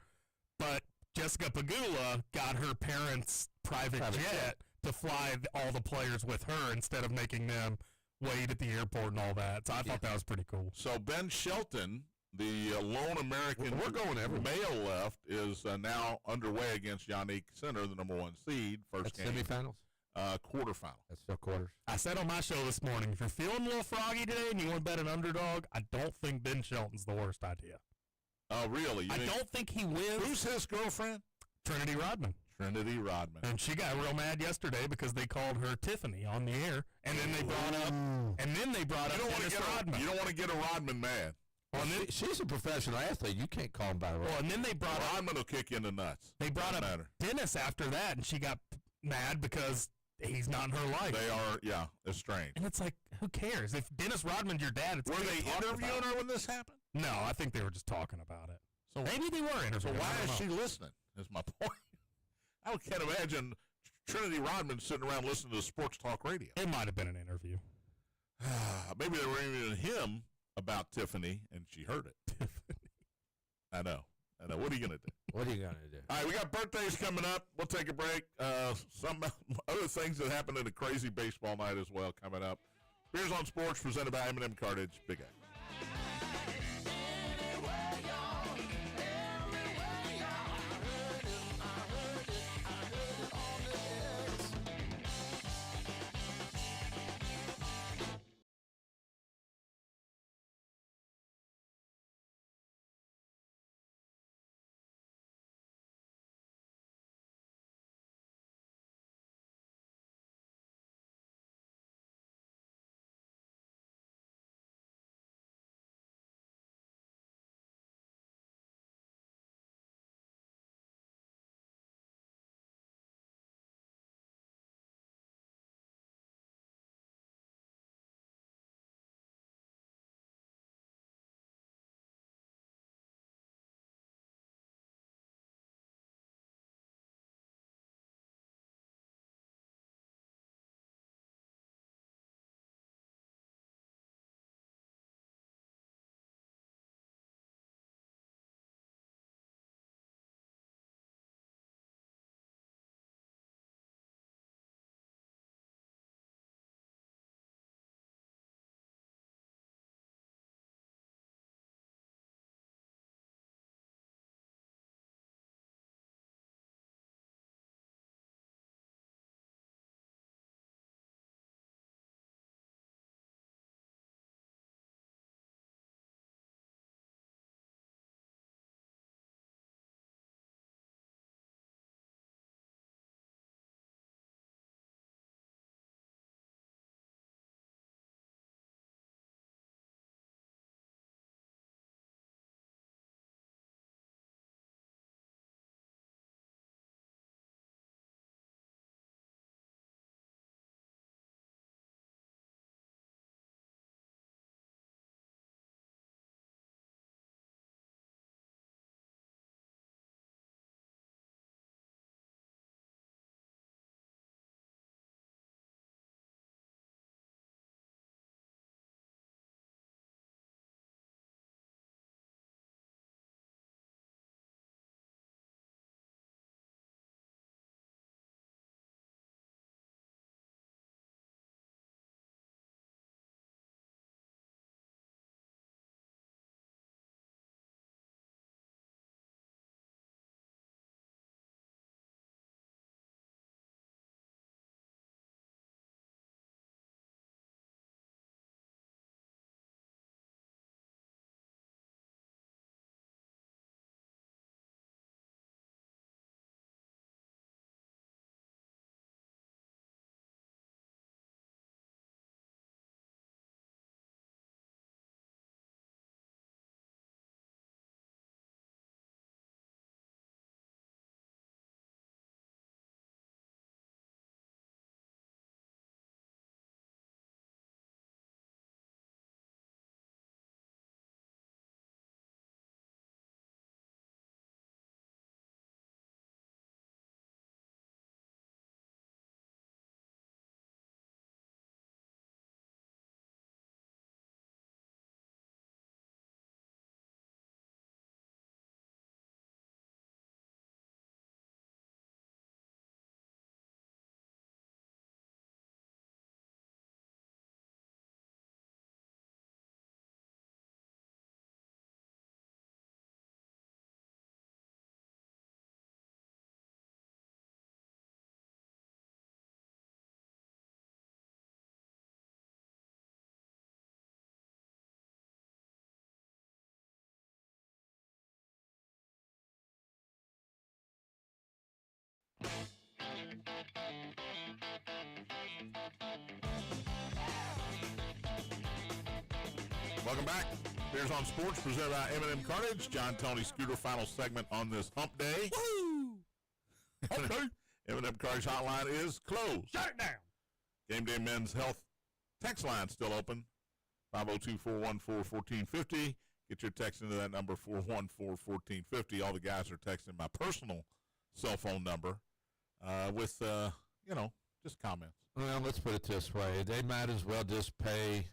But Jessica Pagula got her parents' private jet to fly all the players with her instead of making them wait at the airport and all that. So I thought that was pretty cool.
So Ben Shelton, the lone American
We're going everywhere.
male left, is now underway against Yannick Sinner, the number 1 seed. First
That's
game,
semifinals?
quarterfinal.
That's still quarters.
I said on my show this morning, if you're feeling a little froggy today and you want to bet an underdog, I don't think Ben Shelton's the worst idea.
Oh, really?
I don't think he wins.
Who's his girlfriend?
Trinity Rodman.
Trinity Rodman.
And she got real mad yesterday because they called her Tiffany on the air, and then they brought up Dennis Rodman.
You don't want to get a Rodman mad.
Well,
She's a professional athlete. You can't call him by the way.
well, and then they brought up
Rodman will kick you in the nuts.
they brought
Doesn't
up
matter.
Dennis after that, and she got mad because he's not in her life.
They are, yeah, it's strange.
And it's like, who cares? If Dennis Rodman's your dad, it's
Were
gonna
they
be talked
interviewing
about.
her when this happened?
No, I think they were just talking about it.
So
Maybe they were
So
interviewing.
why
I don't
is she
know.
listening? Is my point. I can't imagine Trinity Rodman sitting around listening to sports talk radio.
It might have been an interview.
Maybe they were interviewing him about Tiffany, and she heard it. I know. What are you going to do?
What are you going to do?
All right, we got birthdays coming up. We'll take a break. Some other things that happened in a crazy baseball night as well coming up. Beers on Sports presented by M&M Cartage. Big A. Welcome back. Bears on Sports, presented by M&M Carnage. John, Tony, Scooter, final segment on this hump day.
Woo!
Hump day. M&M Carnage hotline is closed.
Shut it down.
Game Day Men's Health text line still open. 502-414-1450. Get your text into that number, 414-1450. All the guys are texting my personal cell phone number with, just comments.
Well, let's put it this way. They might as well just pay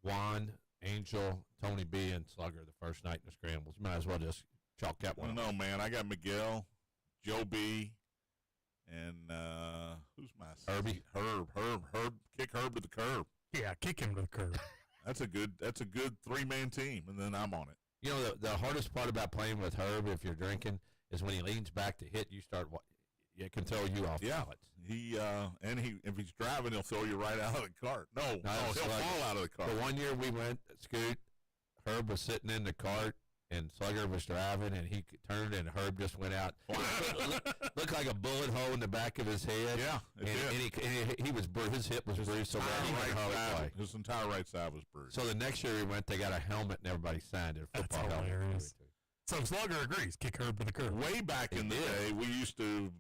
Juan, Angel, Tony B, and Slugger the first night in the scrambles. You might as well just chalk that one up.
No, man. I got Miguel, Joe B, and who's my
Herbie?
Herb. Kick Herb to the curb.
Yeah, kick him to the curb.
That's a good 3-man team, and then I'm on it.
You know, the hardest part about playing with Herb, if you're drinking, is when he leans back to hit, it can throw you off balance.
If he's driving, he'll throw you right out of the cart. No, he'll fall out of the cart.
The one year we went, Scoot, Herb was sitting in the cart, and Slugger was driving, and he turned, and Herb just went out. Looked like a bullet hole in the back of his head.
Yeah,
and he was bruised. His hip was bruised so bad he went hard to play.
His entire right side was bruised.
So the next year we went, they got a helmet, and everybody signed it.
That's hilarious. So Slugger agrees. Kick Herb to the curb.
Way back in the day, we used to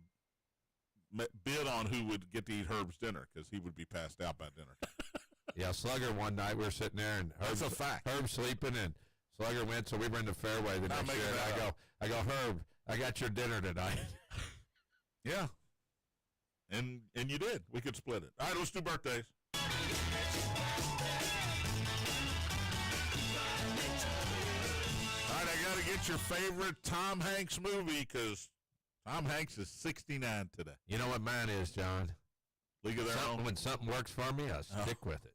bid on who would get to eat Herb's dinner because he would be passed out by dinner.
Yeah, Slugger one night we were sitting there, and
That's a fact.
Herb's sleeping, and Slugger went, so we were in the fairway the next year, and I go, Herb, I got your dinner tonight.
Yeah. And you did. We could split it. All right, let's do birthdays. All right, I got to get your favorite Tom Hanks movie because Tom Hanks is 69 today.
You know what mine is, John?
League of Their Own.
When something works for me, I stick with it.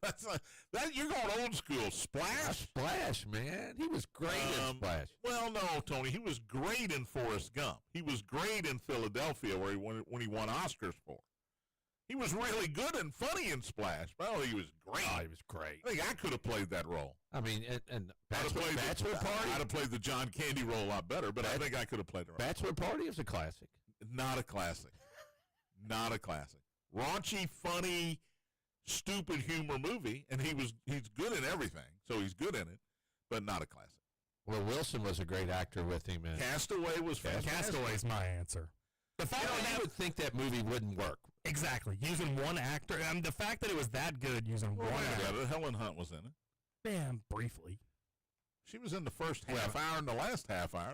You're going old school. Splash?
Splash, man. He was great in Splash.
Well, no, Tony. He was great in Forrest Gump. He was great in Philadelphia when he won Oscars for. He was really good and funny in Splash. Well, he was great.
Oh, he was great.
I think I could have played that role.
I mean, and
Bachelor
Party.
I'd have played the John Candy role a lot better, but I think I could have played it right.
Bachelor Party is a classic.
Not a classic. Not a classic. Raunchy, funny, stupid humor movie, and he's good in everything, so he's good in it, but not a classic.
Well, Wilson was a great actor with him.
Castaway was fantastic.
Castaway's my answer. The fact
you would think that movie wouldn't work.
Exactly. Using one actor, and the fact that it was that good using one actor.
Helen Hunt was in it.
Man, briefly.
She was in the first half hour and the last half hour.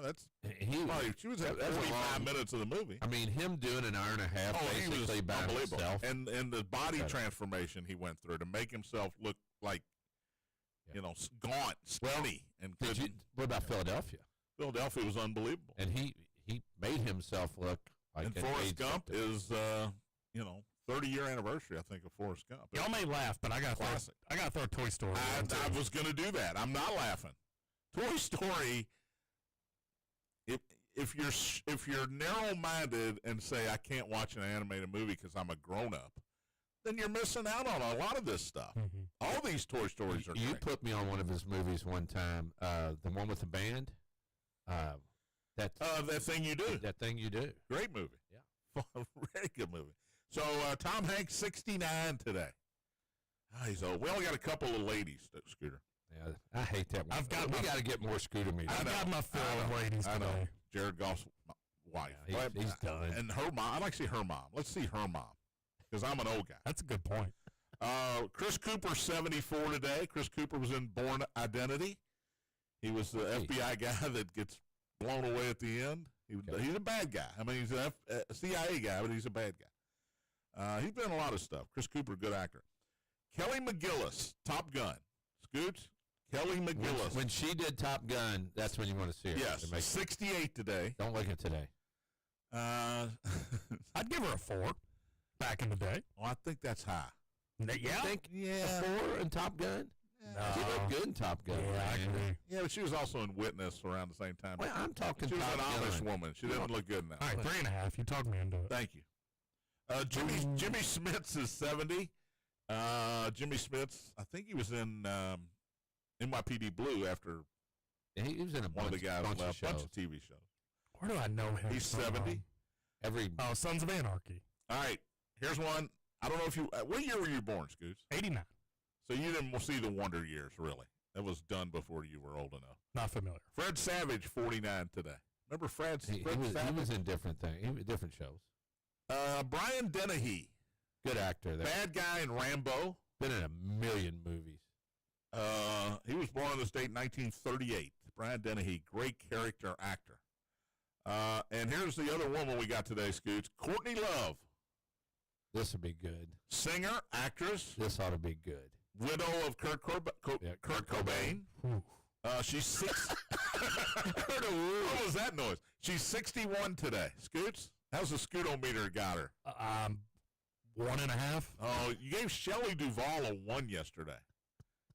She was in 45 minutes of the movie.
I mean, him doing an hour and a half basically by himself.
And the body transformation he went through to make himself look like, gaunt, skinny.
What about Philadelphia?
Philadelphia was unbelievable.
And he made himself look like
and Forrest Gump is, 30-year anniversary, I think, of Forrest Gump.
Y'all may laugh, but I got to throw Toy Story.
I was going to do that. I'm not laughing. Toy Story. If you're narrow-minded and say I can't watch an animated movie because I'm a grown-up, then you're missing out on a lot of this stuff.
Mm-hmm.
All these Toy Stories are.
You
great.
put me on one of his movies one time. The one with the band. That
Thing You Do.
That Thing You Do.
Great movie.
Yeah.
Very good movie. So Tom Hanks, 69 today. He's old. We only got a couple of ladies, Scooter.
Yeah, I hate that one. We got to get more Scooter meetings.
I've got my fill of ladies today.
I know. Jared Goff's wife.
Yeah, he's done.
And her mom. I'd like to see her mom. Let's see her mom because I'm an old guy.
That's a good point.
Chris Cooper, 74 today. Chris Cooper was in Bourne Identity. He was the FBI guy that gets blown away at the end. He's a bad guy. I mean, he's a CIA guy, but he's a bad guy. He's been in a lot of stuff. Chris Cooper, good actor. Kelly McGillis, Top Gun. Scoots, Kelly McGillis.
When she did Top Gun, that's when you want to see her.
Yes, 68 today.
Don't look at today.
I'd give her a 4 back in the day.
Well, I think that's high.
Yeah?
A 4 in Top Gun?
No.
She looked good in Top Gun.
Yeah, I agree.
Yeah, but she was also in Witness around the same time.
Well, I'm talking
She was
Top
an Amish
Gun.
woman. She didn't look good in that.
All right, 3.5. You talked me into it.
Thank you. Jimmy Smits is 70. Jimmy Smits, I think he was in NYPD Blue after
He was in
one of the guys left. Bunch of TV shows.
Where do I know him?
He's 70.
Sons of Anarchy.
All right, here's one. I don't know if you. What year were you born, Scoots?
89.
So you didn't see the Wonder Years, really. That was done before you were old enough.
Not familiar.
Fred Savage, 49 today. Remember Fred
He
Savage?
was in different things, different shows.
Brian Dennehy.
Good actor. There.
Bad guy in Rambo.
Been in a million movies.
He was born on this date in 1938. Brian Dennehy, great character actor. And here's the other woman we got today, Scoots. Courtney Love.
This would be good.
Singer, actress.
This ought to be good.
Widow of Kurt Cobain. She's six. What was that noise? She's 61 today. Scoots, how's the Scootometer got her?
1.5.
Oh, you gave Shelley Duvall a 1 yesterday.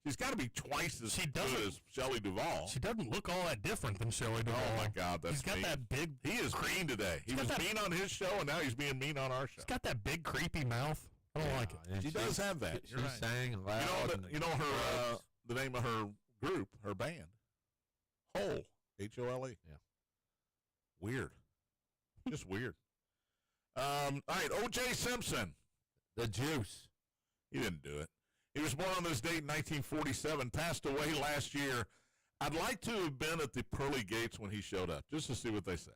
She's got to be twice as good as Shelley Duvall.
She doesn't look all that different than Shelley Duvall.
Oh, my God, that's
He's got
mean.
that big...
He is mean today. He was mean on his show, and now he's being mean on our show.
He's got that big, creepy mouth. I don't like it.
And
She does have that.
She
You're right.
sang and loud.
You know her the name of her group, her band? Hole. H-O-L-E.
Yeah.
Weird. Just weird. All right, O.J. Simpson.
The Juice.
He didn't do it. He was born on this date in 1947, passed away last year. I'd like to have been at the pearly gates when he showed up, just to see what they said.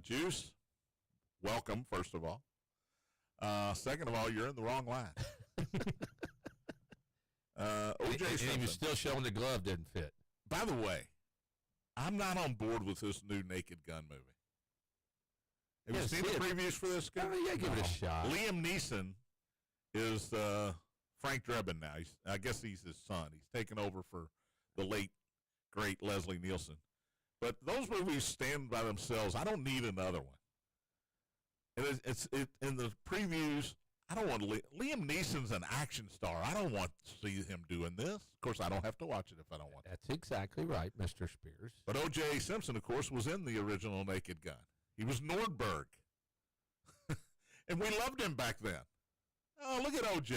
Juice, welcome, first of all. Second of all, you're in the wrong line. O.J. Simpson.
And he was still showing the glove didn't fit.
By the way, I'm not on board with this new Naked Gun movie. Have you seen the previews for this?
Oh, yeah, give it a shot.
Liam Neeson is Frank Drebin now. I guess he's his son. He's taken over for the late, great Leslie Nielsen. But those movies stand by themselves. I don't need another one. And it's in the previews, I don't want Liam Neeson's an action star. I don't want to see him doing this. Of course, I don't have to watch it if I don't want to.
That's exactly right, Mr. Spears.
But O.J. Simpson, of course, was in the original Naked Gun. He was Nordberg. And we loved him back then. Oh, look at O.J.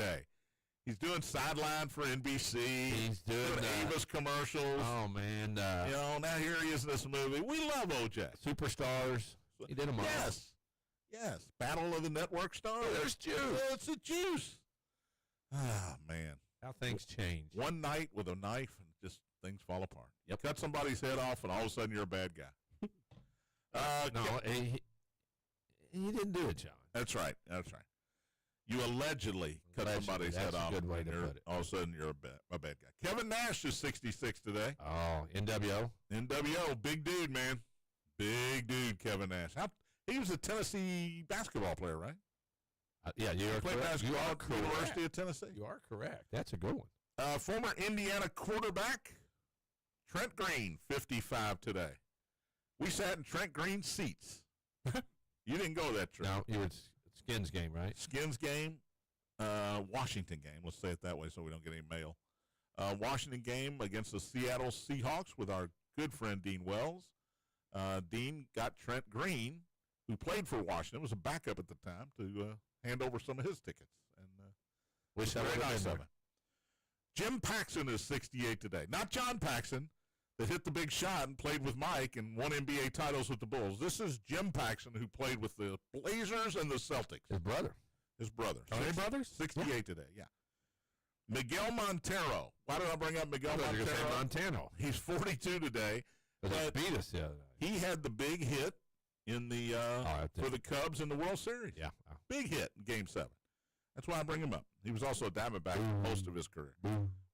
He's doing sideline for NBC.
He's doing
Avis commercials.
Oh, man.
Now here he is in this movie. We love O.J.
Superstars. He did them all.
Yes. Battle of the Network Stars.
Oh, there's Juice.
It's a Juice. Ah, man.
How things change.
One night with a knife and just things fall apart.
Yep.
Cut somebody's head off and all of a sudden you're a bad guy.
No, he didn't do it, John.
That's right. You allegedly cut somebody's head off.
That's a good way to put it.
All of a sudden, you're a bad guy. Kevin Nash is 66 today.
Oh, NWO.
NWO, big dude, man. Big dude, Kevin Nash. He was a Tennessee basketball player, right?
Yeah, you are
played
correct.
basketball
You are
at the
correct.
University of Tennessee.
You are correct. That's a good one.
Former Indiana quarterback Trent Green, 55 today. We sat in Trent Green's seats. You didn't go to that trip.
No, you were at Skins game, right?
Skins game, Washington game. Let's say it that way so we don't get any mail. Washington game against the Seattle Seahawks with our good friend Dean Wells. Dean got Trent Green, who played for Washington, was a backup at the time, to hand over some of his tickets. And
Wish that
very
would have
nice
been
of
there.
him. Jim Paxson is 68 today. Not John Paxson, that hit the big shot and played with Mike and won NBA titles with the Bulls. This is Jim Paxson, who played with the Blazers and the Celtics.
His brother.
His brother.
Are they brothers?
68 today, yeah. Miguel Montero. Why did I bring up Miguel
I thought you were gonna say
Montero?
Montano.
He's 42 today.
But they
But
beat us the other night.
he had the big hit in the for the Cubs in the World Series.
Yeah.
Big hit in Game 7. That's why I bring him up. He was also a Diamondback most of his career.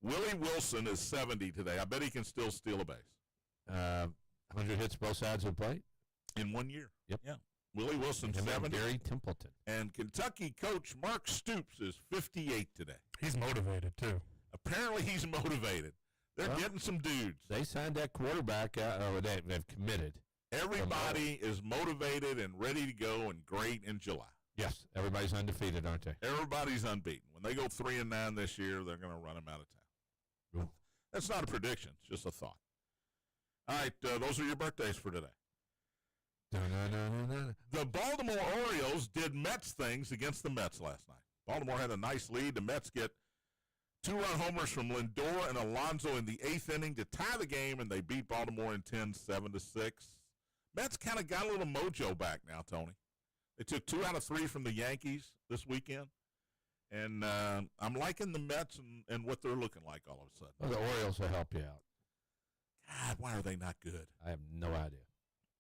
Willie Wilson is 70 today. I bet he can still steal a base.
100 hits both sides of the plate.
In 1 year.
Yep.
Yeah. Willie Wilson,
And
70.
Gary Templeton.
And Kentucky coach Mark Stoops is 58 today.
He's motivated, too.
Apparently he's motivated. They're
Well,
getting some dudes.
They signed that quarterback out, or they've committed.
Everybody is motivated and ready to go and great in July.
Yes. Everybody's undefeated, aren't they?
Everybody's unbeaten. When they go 3-9 this year, they're going to run them out of town.
Ooh.
That's not a prediction. It's just a thought. All right, those are your birthdays for today.
Da-na-na-na-na.
The Baltimore Orioles did Mets things against the Mets last night. Baltimore had a nice lead. The Mets get 2-run homers from Lindor and Alonso in the 8th inning to tie the game, and they beat Baltimore in 10, 7-6. Mets kind of got a little mojo back now, Tony. They took 2 out of 3 from the Yankees this weekend. And I'm liking the Mets and what they're looking like all of a sudden.
Well, the Orioles will help you out.
God, why are they not good?
I have no idea.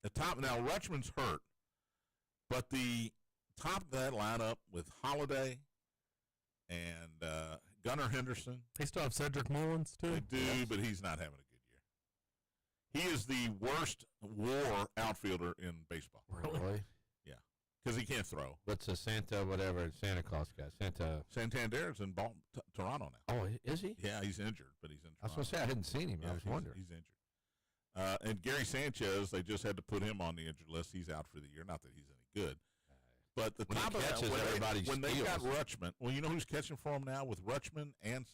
The top now, Rutschman's hurt, but the top of that lineup with Holiday and Gunnar Henderson.
They still have Cedric Mullins, too.
They do, but he's not having a good year. He is the worst WAR outfielder in baseball.
Really?
Yeah, because he can't throw.
What's the Santa Claus guy?
Santander's in Toronto now.
Oh, is he?
Yeah, he's injured, but he's in Toronto.
I was going to say I hadn't seen him.
Yeah,
I was wondering.
He's injured. And Gary Sanchez, they just had to put him on the injured list. He's out for the year. Not that he's any good. But the
When he
top of that,
catches,
when
everybody
they got
steals.
Rutschman, well, you know who's catching for him now with Rutschman and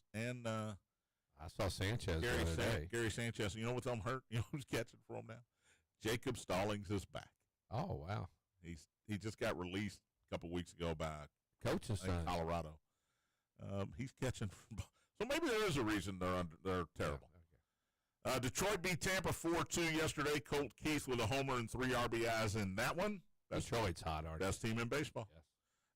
I saw Sanchez the other day.
Gary Sanchez. You know what's hurt? You know who's catching for him now? Jacob Stallings is back.
Oh, wow.
He just got released a couple weeks ago by
Coach's son.
Colorado. He's catching. So maybe there is a reason they're terrible.
Yeah, okay.
Detroit beat Tampa 4-2 yesterday. Colt Keith with a homer and 3 RBIs in that one.
Detroit's hot, aren't
Best team in baseball.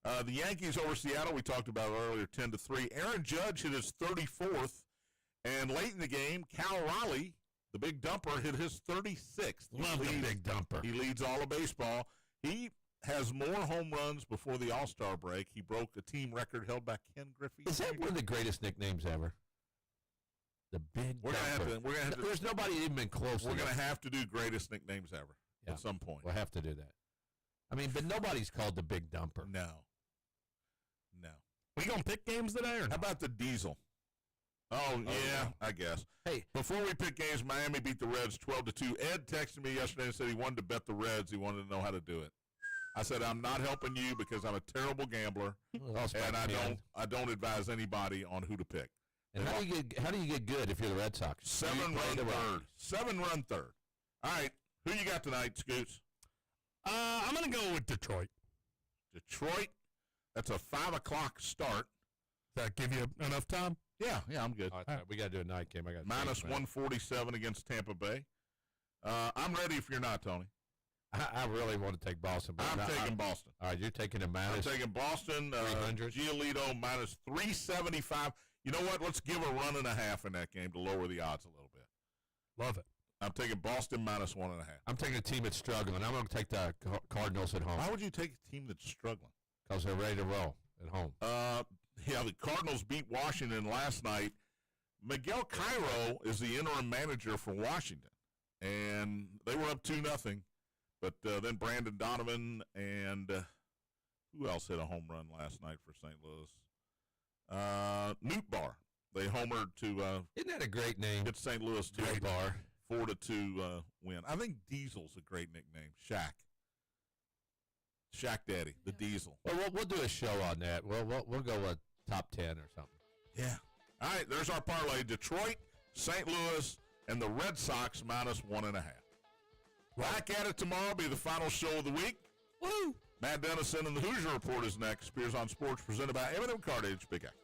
Yes.
The Yankees over Seattle, we talked about earlier, 10-3. Aaron Judge hit his 34th, and late in the game, Cal Raleigh, the big dumper, hit his 36th.
Love the big dumper.
He leads all of baseball. He has more home runs before the All-Star break. He broke a team record held by Ken Griffey.
Is that one of the greatest nicknames ever? The big
We're gonna have to.
There's nobody even been close to
We're gonna
that.
have to do greatest nicknames ever
Yeah.
at some point.
We'll have to do that. I mean, but nobody's called the big dumper.
No.
We going to pick games today or
How
not?
about the Diesel? Oh yeah, I guess.
Hey,
Before we pick games, Miami beat the Reds 12-2. Ed texted me yesterday and said he wanted to bet the Reds. He wanted to know how to do it. I said I'm not helping you because I'm a terrible gambler, and I don't advise anybody on who to pick.
And how do you get good if you're the Red Sox?
7-run third. 7-run third. All right, who you got tonight, Scoots?
I'm going to go with Detroit.
Detroit. That's a 5:00 start.
Does that give you enough time?
Yeah, I'm good.
All right, we got to do a night game. I got
Minus 147 against Tampa Bay. I'm ready if you're not, Tony.
I really want to take Boston. But
I'm taking Boston.
All right, you're taking a
I'm
minus.
taking Boston.
300.
Giolito minus 375. You know what? Let's give a run and a half in that game to lower the odds a little bit.
Love it.
I'm taking Boston minus 1.5.
I'm taking a team that's struggling. I'm going to take the Cardinals at home
Why would you take a team that's struggling?
because they're ready to roll at home.
Yeah, the Cardinals beat Washington last night. Miguel Cairo is the interim manager for Washington, and they were up 2-0. But then Brandon Donovan and who else hit a home run last night for St. Louis? Newt Bar. They homered to
Isn't that a great name?
get St. Louis to
Newt Bar.
4-2 win. I think Diesel's a great nickname. Shaq Daddy, the Diesel.
Well, we'll do a show on that. We'll go with top 10 or something.
Yeah. All right, there's our parlay. Detroit, St. Louis, and the Red Sox minus 1.5. Back at it tomorrow. Be the final show of the week.
Woo!
Matt Dennison and the Hoosier Report is next. Spears on Sports presented by M&M Cartage. Big X.